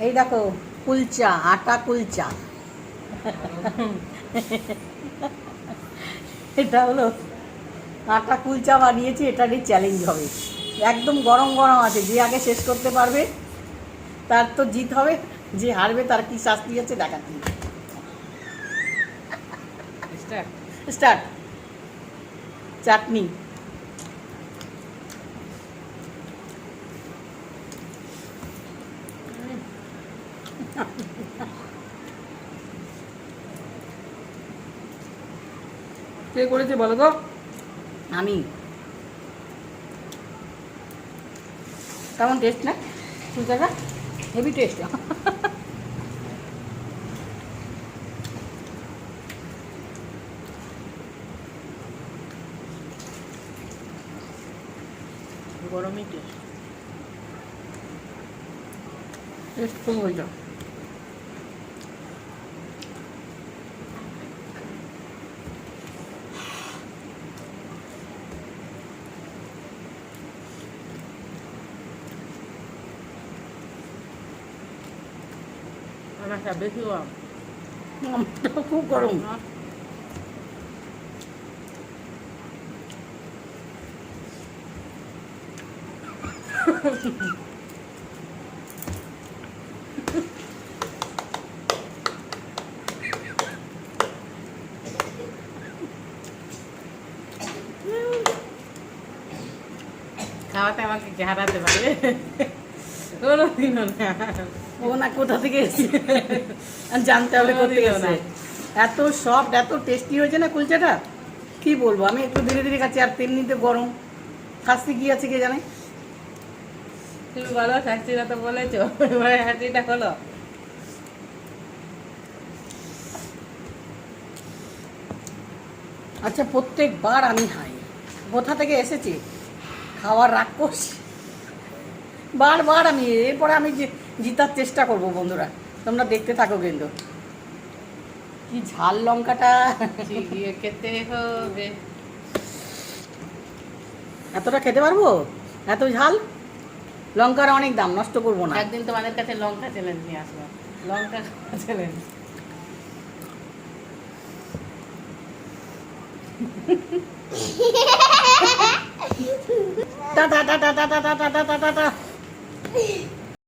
এই দেখো কুলচা, আটা কুলচা। এটা হলো আটা কুলচা বানিয়েছি, এটারই চ্যালেঞ্জ হবে। একদম গরম গরম আছে, যে আগে শেষ করতে পারবে তার তো জিত হবে, যে হারবে তার কি শাস্তি আছে দেখাচ্ছি। স্টার্ট। চাটনি। কে করেছে বলো তো? আমি। কেমন টেস্ট না কুলচাটা? Heavy taste. গরমই টেস্ট। টেস্ট খুব হয়েছে। বেশি গরম, খুব গরম। খাওয়াতে আমাকে কে হারাতে পারবে? কোনোদিনও না। ও না কোথা থেকে এসেছে জানতে হবে, করতে গেছে। এত সফট, এত টেস্টি হয়েছে না কুলচাটা, কি বলবো। আমি একটু ধীরে ধীরে খাচ্ছি, আর তেমনিতে গরম। খাচ্ছি কি আছে কে জানে। তুমি বলো, শাস্তিরা তো বলেছো, এবার হাসিটা হলো। আচ্ছা, প্রত্যেকবার আমি খাই, কোথা থেকে এসেছি খাওয়ার রাক্ষস। বারবার আমি, এরপরে আমি জিতার চেষ্টা করব বন্ধুরা, তোমরা দেখতে থাকো কিন্তু। কি ঝাল লঙ্কাটা, চিবিয়ে খেতে হবে। এতটা খেতে পারবো? এত ঝাল। লঙ্কার অনেক দাম, নষ্ট করবো না। একদিন তোমাদের কাছে লঙ্কা চ্যালেঞ্জ নিয়ে আসবো, লঙ্কা challenge. Tata tata tata tata tata tata.